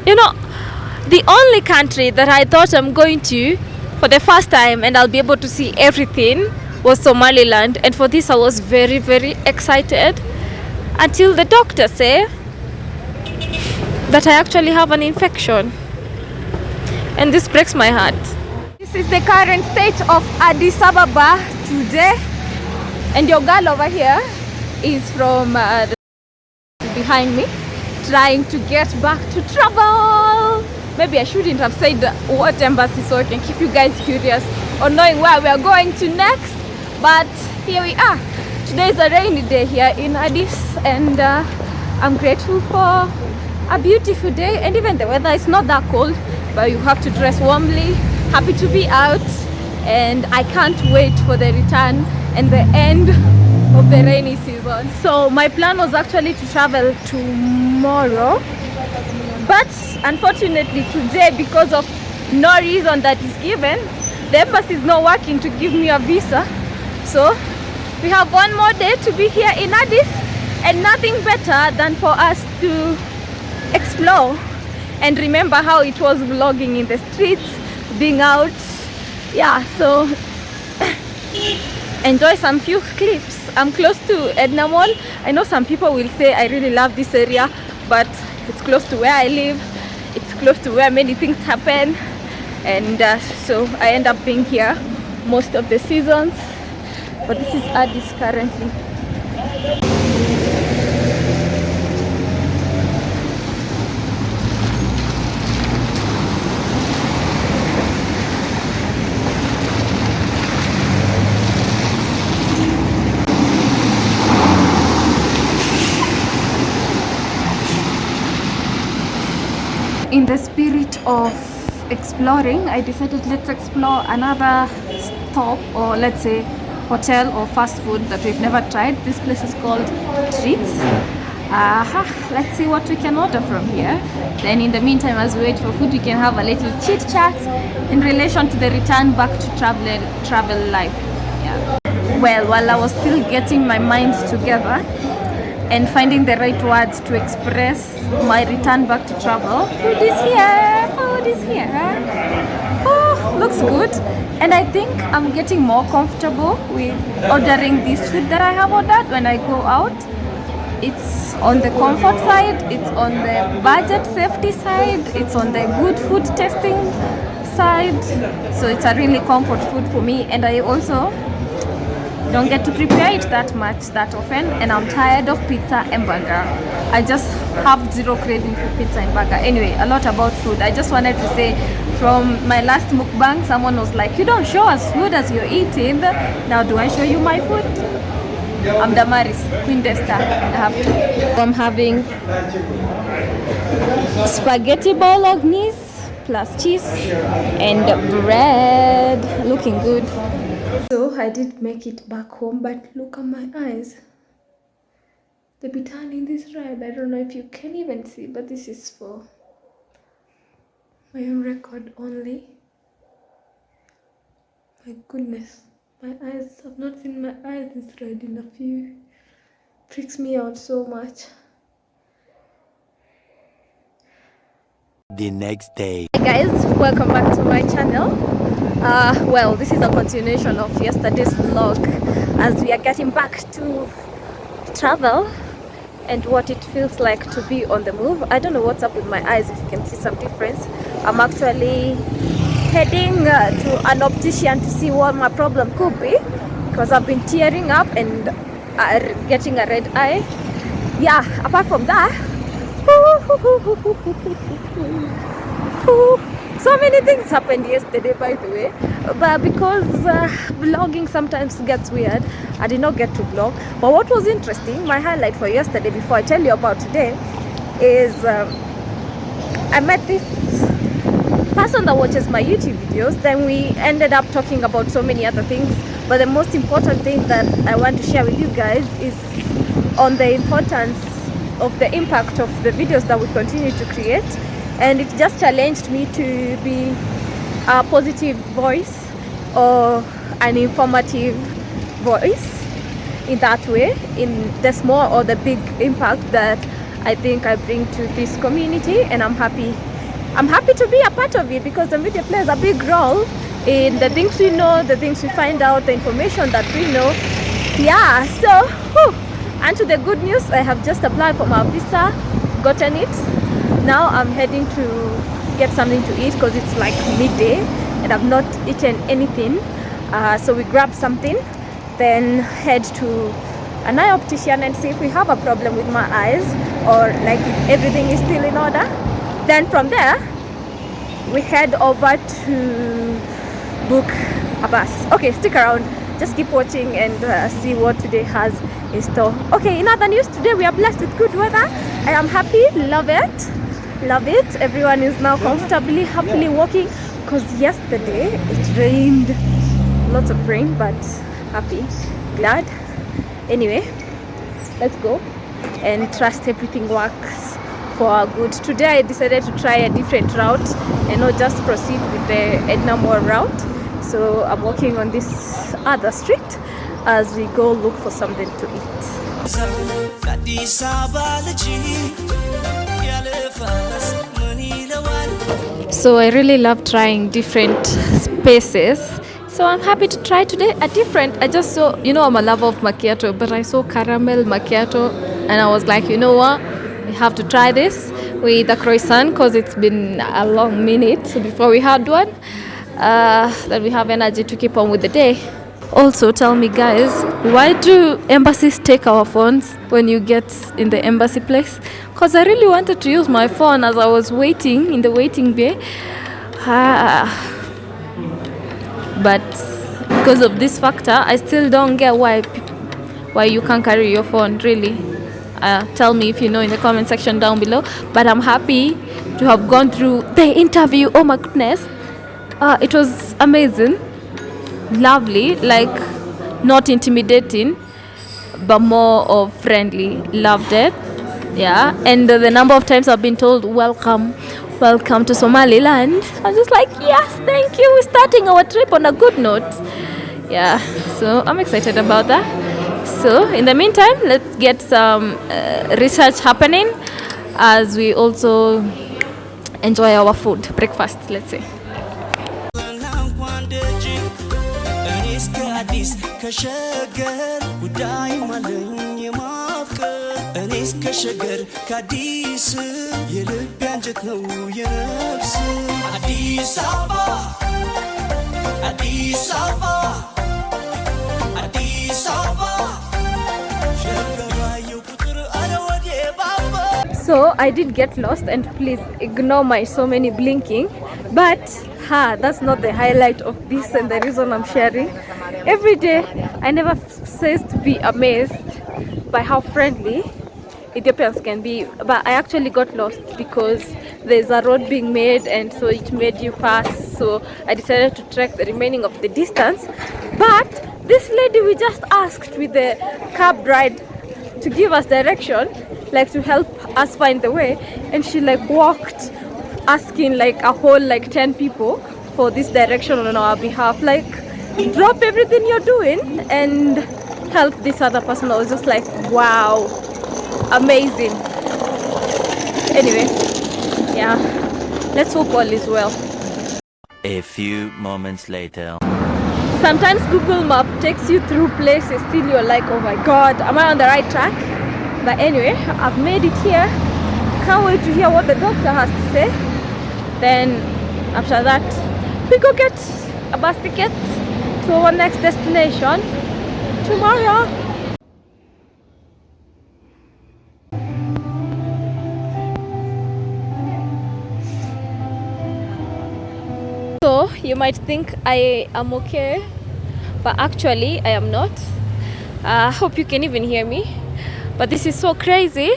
You know, the only country that I thought I'm going to for the first time and I'll be able to see everything was Somaliland, and for this I was very, very excited until the doctor said that I actually have an infection, and this breaks my heart. This is the current state of Addis Ababa today, and your girl over here is from behind me, trying to get back to travel. Maybe I shouldn't have said what embassy, so I can keep you guys curious on knowing where we are going to next. But here we are. Today is a rainy day here in Addis, and I'm grateful for a beautiful day. And even the weather is not that cold, but you have to dress warmly. Happy to be out, and I can't wait for the return and the end of the rainy season. So my plan was actually to travel tomorrow, but unfortunately today, because of no reason that is given, the embassy is not working to give me a visa. So we have one more day to be here in Addis, and nothing better than for us to explore and remember how it was vlogging in the streets, being out. Yeah, so enjoy some few clips. I'm close to Edna Mall. I know some people will say I really love this area, but it's close to where I live. It's close to where many things happen, and so I end up being here most of the seasons. But this is Addis currently. In the spirit of exploring, I decided let's explore another stop, or let's say hotel or fast food that we've never tried. This place is called Treats. Let's see what we can order from here. Then in the meantime, as we wait for food, we can have a little chit chat in relation to the return back to travel life. Yeah. Well, while I was still getting my mind together and finding the right words to express my return back to travel, food is here. Food is here. Oh, looks good. And I think I'm getting more comfortable with ordering this food that I have ordered when I go out. It's on the comfort side, it's on the budget safety side, it's on the good food testing side. So it's a really comfort food for me, and I also don't get to prepare it that often, and I'm tired of pizza and burger. I just have zero craving for pizza and burger. Anyway, a lot about food. I just wanted to say, from my last mukbang, someone was like, you don't show us food as you're eating. Now do I show you my food? I'm Damaris, Queen Desta, and I have to. I'm having spaghetti bolognese plus cheese and bread. Looking good. So I did make it back home, but look at my eyes. They be turning this red. I don't know if you can even see, but this is for my own record only. My goodness, my eyes, I've not seen my eyes this red in a few. Freaks me out so much. The next day. Hey guys, welcome back to my channel. Well, this is a continuation of yesterday's vlog as we are getting back to travel and what it feels like to be on the move. I don't know what's up with my eyes, if you can see some difference. I'm actually heading to an optician to see what my problem could be, because I've been tearing up and getting a red eye. Yeah, apart from that, so many things happened yesterday, by the way, but because vlogging sometimes gets weird, I did not get to vlog. But what was interesting, my highlight for yesterday, before I tell you about today, is I met this person that watches my YouTube videos. Then we ended up talking about so many other things, but the most important thing that I want to share with you guys is on the importance of the impact of the videos that we continue to create. And it just challenged me to be a positive voice or an informative voice in that way, in the small or the big impact that I think I bring to this community. And I'm happy I'm happy to be a part of it because the media plays a big role in the things we know, the things we find out, the information that we know. Yeah, so and to the good news, I have just applied for my visa, gotten it. Now I'm heading to get something to eat because it's like midday and I've not eaten anything. So we grab something, then head to an eye optician and see if we have a problem with my eyes or like if everything is still in order. Then from there we head over to book a bus. Okay, stick around, just keep watching and see what today has in store. Okay, in other news, today we are blessed with good weather. I am happy, love it. Everyone is now comfortably, happily walking because yesterday it rained, lots of rain, but happy, glad. Anyway, let's go and trust everything works for our good. Today I decided to try a different route and not just proceed with the Edna Moore route. So I'm walking on this other street as we go look for something to eat. So I really love trying different spaces. So I'm happy to try today a different. I just saw, I'm a lover of macchiato, but I saw caramel macchiato and I was like, you know what? We have to try this with a croissant because it's been a long minute before we had one. That we have energy to keep on with the day. Also, tell me guys, why do embassies take our phones when you get in the embassy place? Because I really wanted to use my phone as I was waiting in the waiting bay. But because of this factor, I still don't get why you can't carry your phone, really. Tell me if you know in the comment section down below. But I'm happy to have gone through the interview. Oh my goodness. It was amazing, lovely, like not intimidating, but more of friendly. Loved it. Yeah, and the number of times I've been told welcome to Somaliland, I was just like, yes, thank you, we're starting our trip on a good note. Yeah, so I'm excited about that. So in the meantime, let's get some research happening as we also enjoy our food, breakfast, let's say. Addis ከሸገር ጉዳይ ማለኝ የማፍቀር እኔስ ከሸገር ከአዲስ የልብ አንጀት ነው የነፍስ አዲስ አበባ አዲስ አበባ አዲስ አበባ ሸገራየው ቁጥር አለ ወዴ ባባ. So I did get lost and please ignore my so many blinking, but that's not the highlight of this and the reason I'm sharing. Every day I never cease to be amazed by how friendly Ethiopians can be, but I actually got lost because there's a road being made and so it made you pass, so I decided to trek the remaining of the distance. But this lady we just asked with the cab ride to give us direction, like to help us find the way, and she like walked asking like a whole like 10 people for this direction on our behalf, like drop everything you're doing and help this other person. I was just like, wow, amazing. Anyway, yeah, let's hope all is well. A few moments later. Sometimes Google Map takes you through places till you're like, oh my god, am I on the right track? But anyway, I've made it here. Can't wait to hear what the doctor has to say. Then after that we go get a bus ticket to our next destination tomorrow. So you might think I am okay, but actually I am not. I hope you can even hear me, but this is so crazy.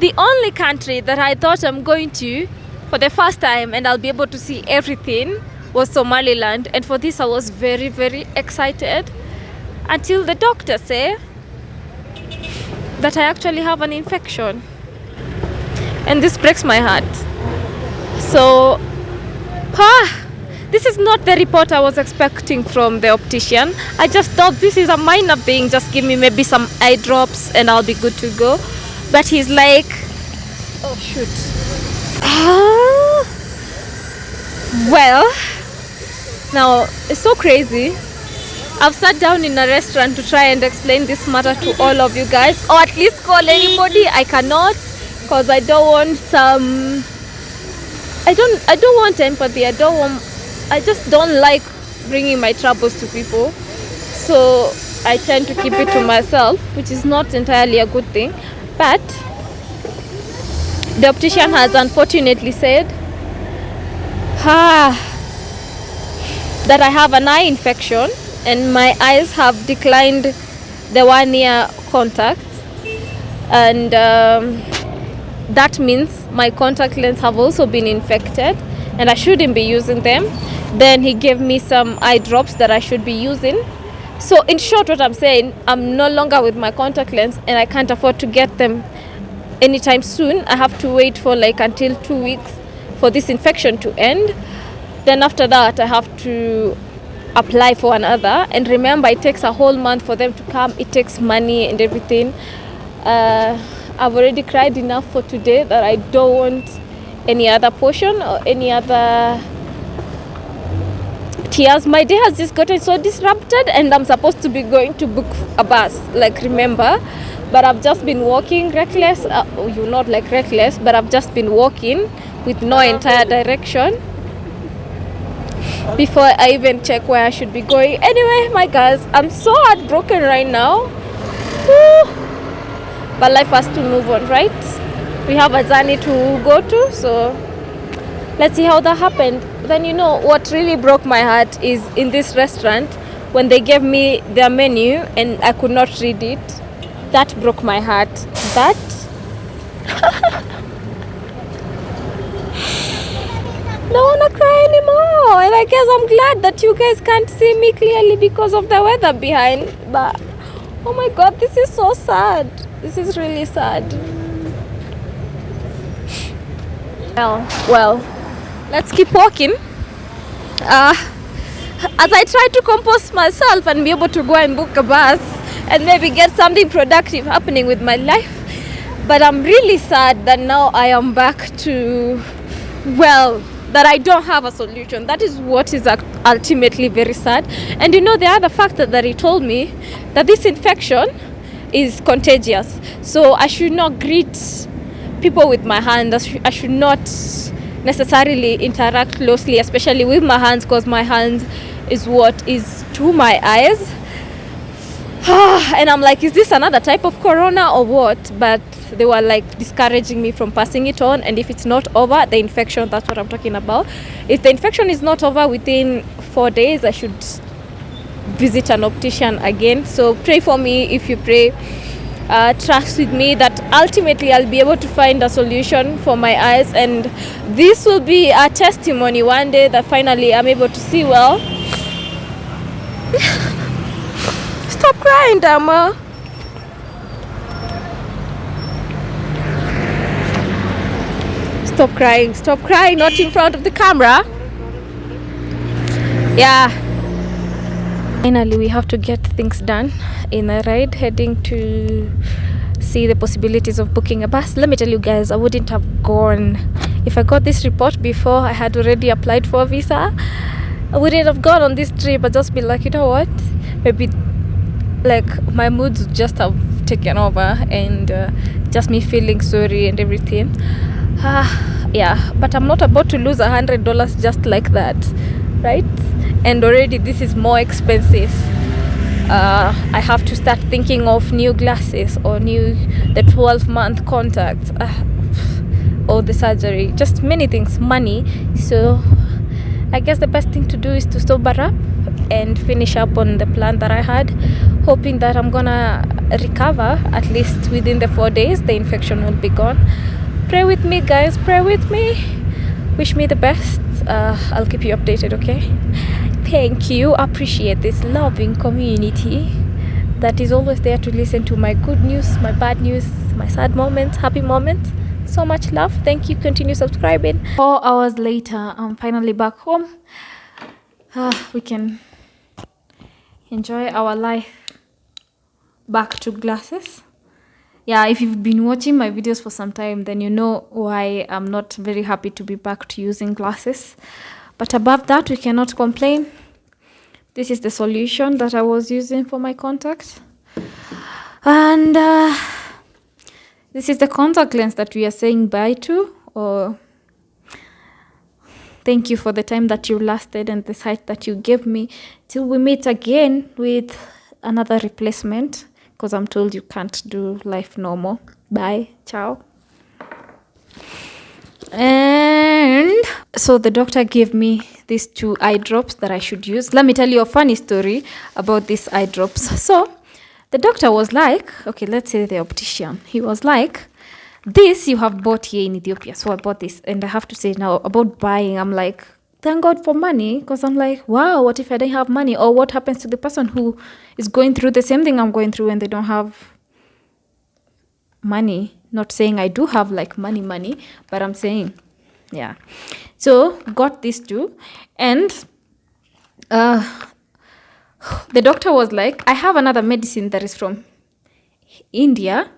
The only country that I thought I'm going to for the first time and I'll be able to see everything was Somaliland, and for this I was very, very excited until the doctor said that I actually have an infection, and this breaks my heart. So this is not the report I was expecting from the optician. I just thought this is a minor thing, just give me maybe some eye drops and I'll be good to go. But he's like, oh shoot, Ah, well, now it's so crazy. I've sat down in a restaurant to try and explain this matter to all of you guys, or at least call anybody. I cannot, because I don't want some. I don't want empathy. I just don't like bringing my troubles to people. So I tend to keep it to myself, which is not entirely a good thing. But the optician has unfortunately said that I have an eye infection and my eyes have declined the 1 year contact, and that means my contact lens have also been infected and I shouldn't be using them. Then he gave me some eye drops that I should be using. So in short, what I'm saying, I'm no longer with my contact lens and I can't afford to get them anytime soon. I have to wait for like until 2 weeks for this infection to end. Then after that I have to apply for another, and remember, it takes a whole month for them to come. It takes money and everything. I've already cried enough for today that I don't want any other portion or any other tears. My day has just gotten so disrupted and I'm supposed to be going to book a bus, like, remember, but I've just been walking reckless. You're not like reckless, but I've just been walking with no entire direction before I even check where I should be going. Anyway, my guys, I'm so heartbroken right now. Woo. But life has to move on, right? We have a journey to go to, so let's see how that happened. Then you know what really broke my heart is in this restaurant when they gave me their menu and I could not read it. That broke my heart. That don't wanna cry anymore. And I guess I'm glad that you guys can't see me clearly because of the weather behind. But oh my god, this is so sad. This is really sad. Well, let's keep walking. As I try to compose myself and be able to go and book a bus and maybe get something productive happening with my life. But I'm really sad that now I am back to, well, that I don't have a solution. That is what is ultimately very sad. And you know, the other factor that he told me, that this infection is contagious. So I should not greet people with my hand. I should not necessarily interact closely, especially with my hands, because my hands is what is to my eyes. And I'm like, is this another type of corona or what? But they were like discouraging me from passing it on, and if it's not over, the infection, that's what I'm talking about, if the infection is not over within 4 days, I should visit an optician again. So pray for me. If you pray, trust with me that ultimately I'll be able to find a solution for my eyes, and this will be a testimony one day that finally I'm able to see well. Stop crying, Dama. Stop crying, not in front of the camera. Yeah. Finally, we have to get things done in a ride heading to see the possibilities of booking a bus. Let me tell you guys, I wouldn't have gone. If I got this report before I had already applied for a visa, I wouldn't have gone on this trip. I'd just be like, you know what? Maybe like my moods would just have taken over, and just me feeling sorry and everything. Yeah, but I'm not about to lose $100 just like that, right? And already this is more expensive. I have to start thinking of new glasses or the 12-month contract, or the surgery, just many things, money. So I guess the best thing to do is to sober up and finish up on the plan that I had, hoping that I'm gonna recover at least within the 4 days. The infection will be gone. Pray with me, guys, pray with me, wish me the best. I'll keep you updated, okay? Thank you. Appreciate this loving community that is always there to listen to my good news, my bad news, my sad moments, happy moments. So much love. Thank you. Continue subscribing. 4 hours later, I'm finally back home. We can enjoy our life back to glasses. Yeah, if you've been watching my videos for some time, then you know why I'm not very happy to be back to using glasses. But above that, we cannot complain. This is the solution that I was using for my contact. And this is the contact lens that we are saying bye to. Or thank you for the time that you lasted and the sight that you gave me. Till we meet again with another replacement. Because I'm told you can't do life normal. Bye. Ciao. And so the doctor gave me these 2 eye drops that I should use. Let me tell you a funny story about these eye drops. So the doctor was like, okay, let's say the optician. He was like, this you have bought here in Ethiopia. So I bought this. And I have to say now about buying, I'm like, thank God for money. Because I'm like, wow, what if I don't have money? Or what happens to the person who is going through the same thing I'm going through and they don't have money? Not saying I do have like money, but I'm saying, yeah. So got these 2, and the doctor was like, I have another medicine that is from India,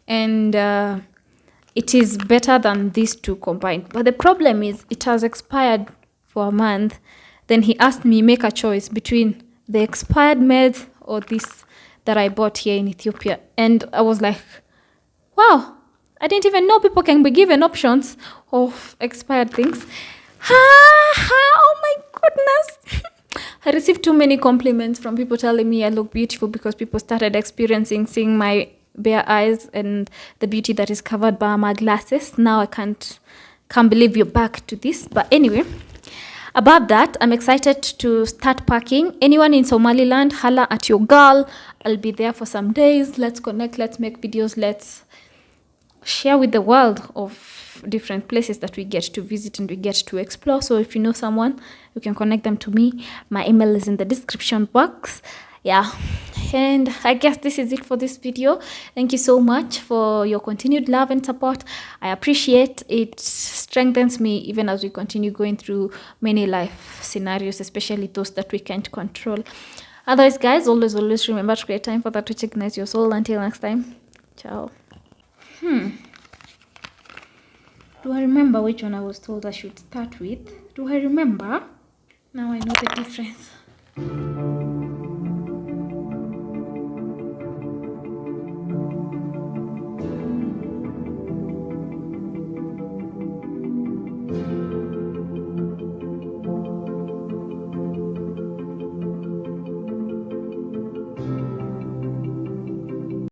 and it is better than these 2 combined. But the problem is it has expired for a month. Then he asked me make a choice between the expired meds or this that I bought here in Ethiopia. And I was like, wow, I didn't even know people can be given options of expired things. Oh my goodness. I received too many compliments from people telling me I look beautiful because people started experiencing seeing my bare eyes and the beauty that is covered by my glasses. Now I can't believe you're back to this. But anyway, above that, I'm excited to start packing. Anyone in Somaliland, holla at your girl. I'll be there for some days. Let's connect, let's make videos, let's share with the world of different places that we get to visit and we get to explore. So if you know someone, you can connect them to me. My email is in the description box. Yeah, and I guess this is it for this video. Thank you so much for your continued love and support. I appreciate it. Strengthens me even as we continue going through many life scenarios, especially those that we can't control. Otherwise, guys, always remember to create time for that which ignites your soul. Until next time, ciao. Do I remember which one I was told I should start with? Do I remember? Now I know the difference.